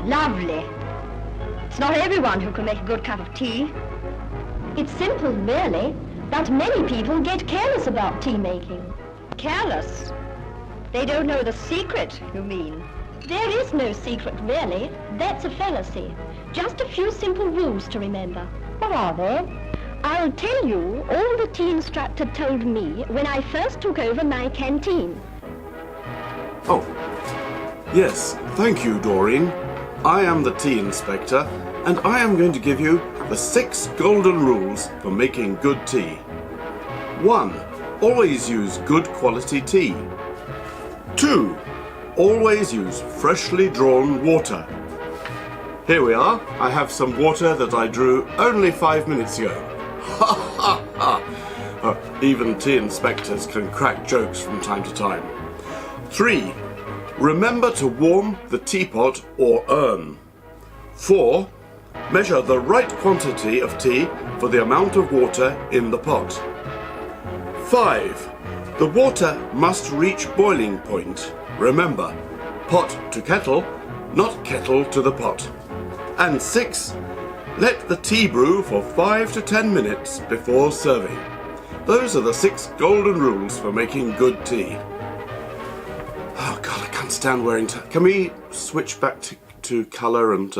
Lovely. It's not everyone who can make a good cup of tea. It's simple, really, but many people get careless about tea making. Careless? They don't know the secret, you mean? There is no secret, really. That's a fallacy. Just a few simple rules to remember. What are they? I'll tell you all the tea instructor told me when I first took over my canteen. Oh, yes, thank you, Doreen. I am the tea inspector, and I am going to give you the 6 golden rules for making good tea. 1. Always use good quality tea. 2. Always use freshly drawn water. Here we are. I have some water that I drew only 5 minutes ago. Ha ha ha! Even tea inspectors can crack jokes from time to time. 3. Remember to warm the teapot or urn. 4. Measure the right quantity of tea for the amount of water in the pot. 5. The water must reach boiling point. Remember, pot to kettle, not kettle to the pot. And 6. Let the tea brew for 5 to 10 minutes before serving. Those are the 6 golden rules for making good tea. Oh God, I can't stand wearing tie. Can we switch back to colour and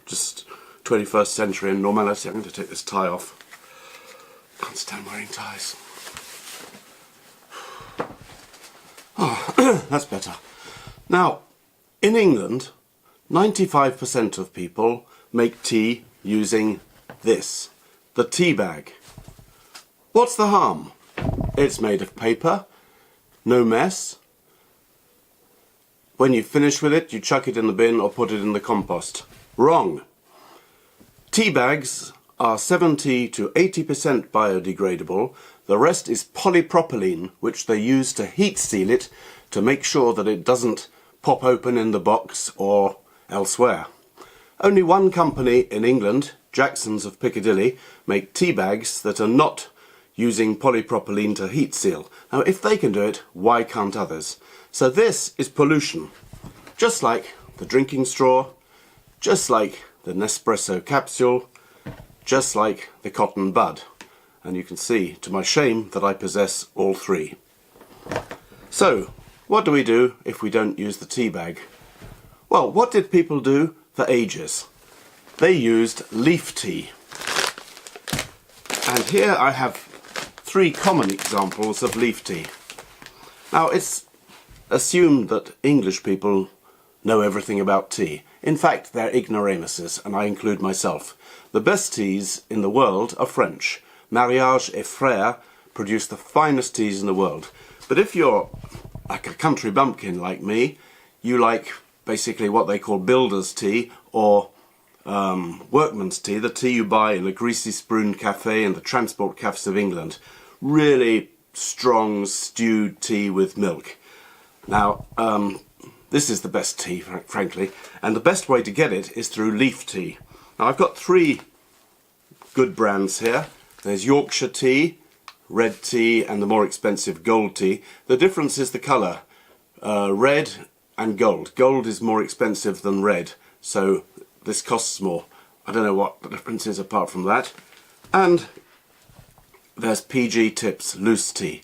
just 21st century and normality? I'm going to take this tie off. Can't stand wearing ties. Oh, that's better. Now, in England, 95% of people make tea using this, the tea bag. What's the harm? It's made of paper, no mess. When you finish with it, you chuck it in the bin or put it in the compost. Wrong. Tea bags are 70 to 80% biodegradable. The rest is polypropylene, which they use to heat seal it to make sure that it doesn't pop open in the box or elsewhere. Only one company in England, Jackson's of Piccadilly, make tea bags that are not using polypropylene to heat seal. Now, if they can do it, why can't others? So this is pollution, just like the drinking straw, just like the Nespresso capsule, just like the cotton bud. And you can see, to my shame, that I possess all 3. So, what do we do if we don't use the tea bag? Well, what did people do for ages? They used leaf tea. And here I have 3 common examples of leaf tea. Now, it's assumed that English people know everything about tea. In fact, they're ignoramuses, and I include myself. The best teas in the world are French. Mariage et Frères produce the finest teas in the world. But if you're like a country bumpkin like me, you like basically what they call builder's tea or workman's tea, the tea you buy in the greasy spoon cafe and the transport cafes of England. Really strong stewed tea with milk. Now, this is the best tea, frankly, and the best way to get it is through leaf tea. Now, I've got 3 good brands here. There's Yorkshire tea, red tea, and the more expensive gold tea. The difference is the colour, red and gold. Gold is more expensive than red, so this costs more. I don't know what the difference is apart from that. And there's PG Tips loose tea.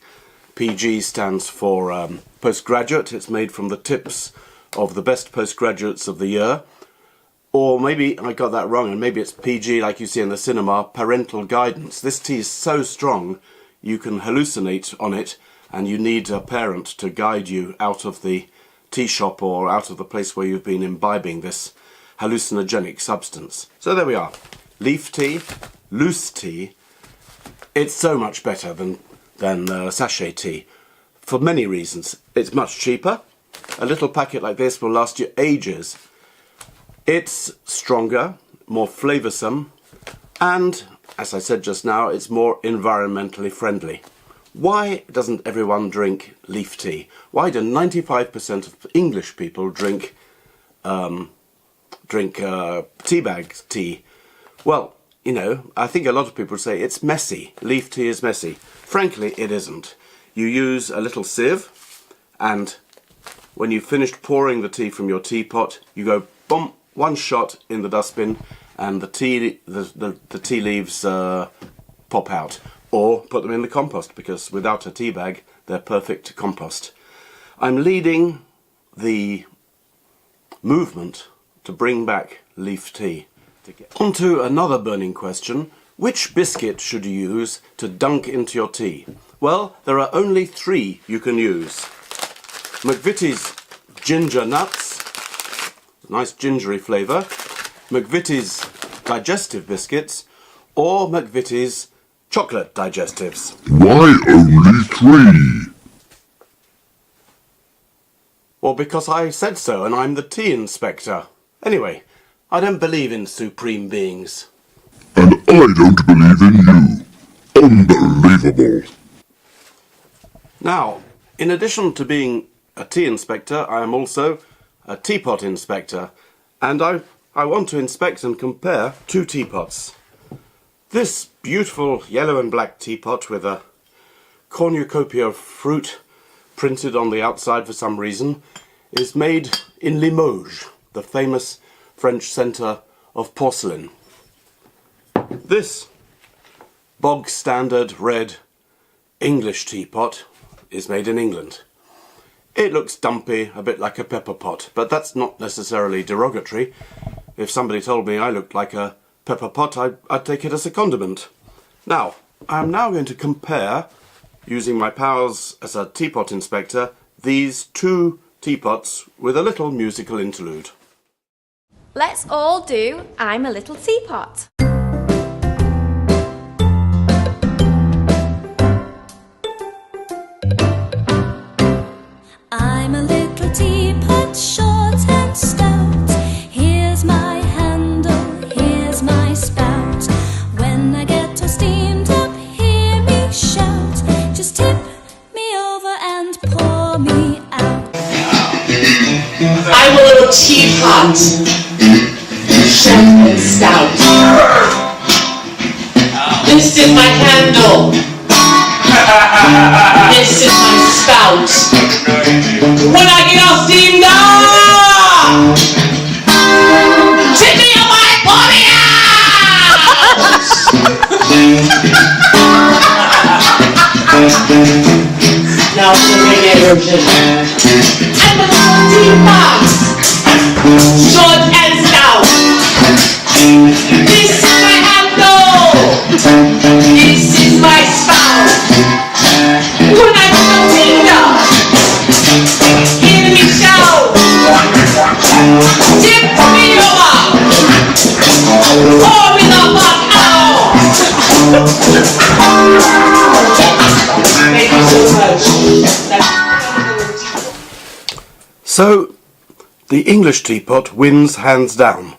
PG stands for postgraduate. It's made from the tips of the best postgraduates of the year. Or maybe I got that wrong, and maybe it's PG, like you see in the cinema, parental guidance. This tea is so strong you can hallucinate on it, and you need a parent to guide you out of the tea shop or out of the place where you've been imbibing this hallucinogenic substance. So there we are. Leaf tea, loose tea. It's so much better than than sachet tea, for many reasons. It's much cheaper. A little packet like this will last you ages. It's stronger, more flavoursome, and, as I said just now, it's more environmentally friendly. Why doesn't everyone drink leaf tea? Why do 95% of English people drink teabags tea? Well, you know, I think a lot of people say it's messy. Leaf tea is messy. Frankly, it isn't. You use a little sieve, and when you've finished pouring the tea from your teapot, you go boom, one shot in the dustbin, and the tea leaves pop out. Or put them in the compost, because without a tea bag, they're perfect to compost. I'm leading the movement to bring back leaf tea. On to another burning question. Which biscuit should you use to dunk into your tea? Well, there are only 3 you can use. McVitie's ginger nuts, nice gingery flavour, McVitie's digestive biscuits, or McVitie's chocolate digestives. Why only 3? Well, because I said so, and I'm the tea inspector. Anyway, I don't believe in supreme beings. And I don't believe in you. Unbelievable. Now, in addition to being a tea inspector, I am also a teapot inspector. And I want to inspect and compare 2 teapots. This beautiful yellow and black teapot with a cornucopia of fruit printed on the outside for some reason is made in Limoges, the famous French centre of porcelain. This bog standard red English teapot is made in England. It looks dumpy, a bit like a pepper pot, but that's not necessarily derogatory. If somebody told me I looked like a pepper pot, I'd take it as a condiment. Now, I'm now going to compare, using my powers as a teapot inspector, these 2 teapots with a little musical interlude. Let's all do I'm a Little Teapot. I'm a little teapot, short and stout. Here's my handle, here's my spout. When I get all steamed up, hear me shout. Just tip me over and pour me out. I'm a little teapot, short and stout. This is my handle. This is my spout. When I get all steamed up, tip me up my body out. Now it's the reggae version. I'm a little teapot, short and stout. This is my handle. This is my spout. When I get all steamed up, hear me shout. Tip me over. Pour me the fuck out. Thank you so much. So, the English teapot wins hands down.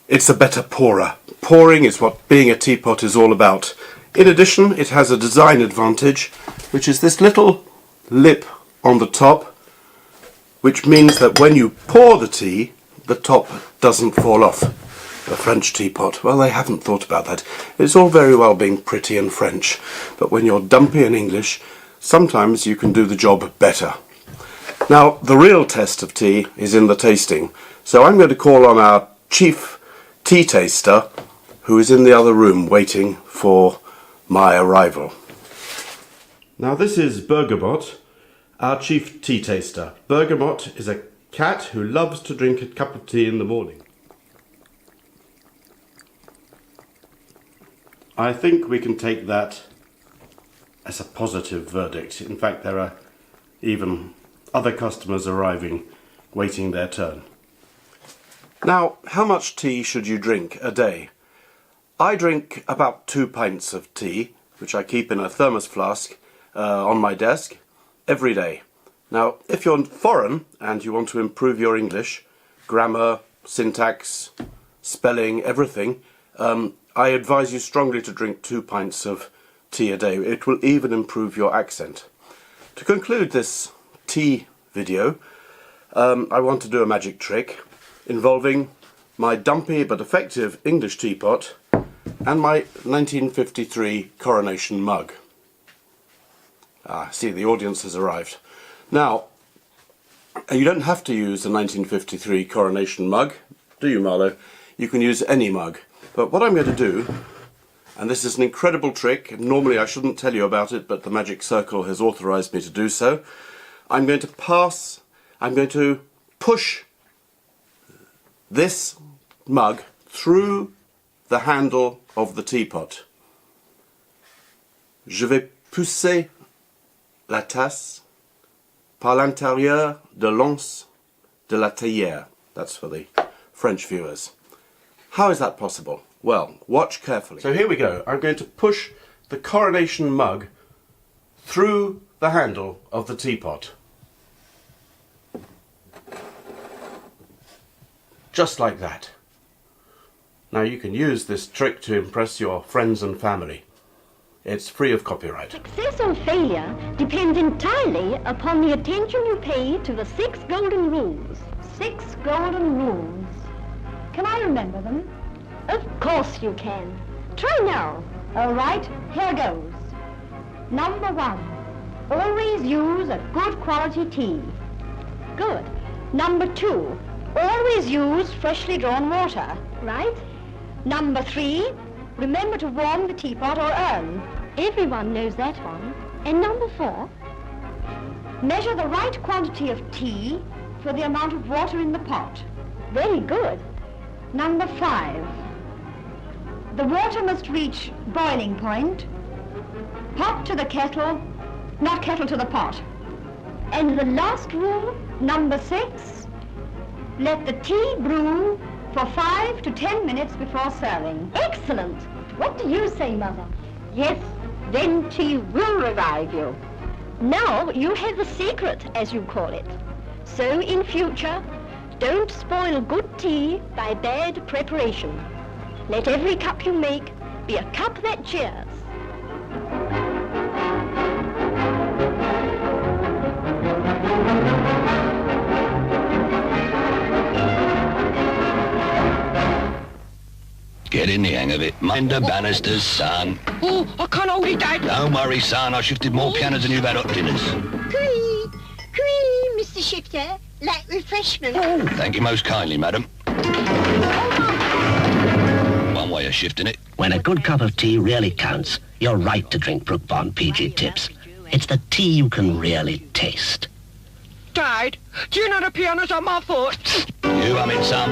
It's a better pourer. Pouring is what being a teapot is all about. In addition, it has a design advantage, which is this little lip on the top, which means that when you pour the tea, the top doesn't fall off. The French teapot, well, they haven't thought about that. It's all very well being pretty and French, but when you're dumpy and English, sometimes you can do the job better. Now, the real test of tea is in the tasting, so I'm going to call on our chief tea taster, who is in the other room waiting for my arrival. Now, this is Bergamot, our chief tea taster. Bergamot is a cat who loves to drink a cup of tea in the morning. I think we can take that as a positive verdict. In fact, there are even other customers arriving, waiting their turn. Now, how much tea should you drink a day? I drink about 2 pints of tea, which I keep in a thermos flask on my desk every day. Now, if you're foreign and you want to improve your English, grammar, syntax, spelling, everything, I advise you strongly to drink 2 pints of tea a day. It will even improve your accent. To conclude this tea video, I want to do a magic trick involving my dumpy but effective English teapot and my 1953 coronation mug. See, the audience has arrived. Now, you don't have to use the 1953 coronation mug, do you, Marlo? You can use any mug. But what I'm going to do, and this is an incredible trick, normally I shouldn't tell you about it, but the Magic Circle has authorized me to do so. I'm going to push this mug through the handle of the teapot. Je vais pousser la tasse par l'intérieur de l'anse de la théière. That's for the French viewers. How is that possible? Well, watch carefully. So here we go. I'm going to push the coronation mug through the handle of the teapot. Just like that. Now you can use this trick to impress your friends and family. It's free of copyright. Success or failure depends entirely upon the attention you pay to the 6 golden rules. 6 golden rules. Can I remember them? Of course you can. Try now. All right, here goes. Number 1, always use a good quality tea. Good. Number 2, always use freshly drawn water. Right? Number 3, remember to warm the teapot or urn. Everyone knows that one. And number 4, measure the right quantity of tea for the amount of water in the pot. Very good. Number 5, the water must reach boiling point. Pot to the kettle, not kettle to the pot. And the last rule, number 6, let the tea brew for 5 to 10 minutes before serving. Excellent! What do you say, Mother? Yes, then tea will revive you. Now you have the secret, as you call it. So in future, don't spoil good tea by bad preparation. Let every cup you make be a cup that cheers. Get in the hang of it. Mind the banisters, son. Oh, I can't hold it, Dad. Don't worry, son. I shifted more pianos than you've had hot dinners. Cree, Mr. Shifter, like refreshment. Oh, thank you most kindly, madam. One way of shifting it. When a good cup of tea really counts, you're right to drink Brook Bond PG Tips. It's the tea you can really taste. Dad, do you know the piano's on my foot? You hum it, son.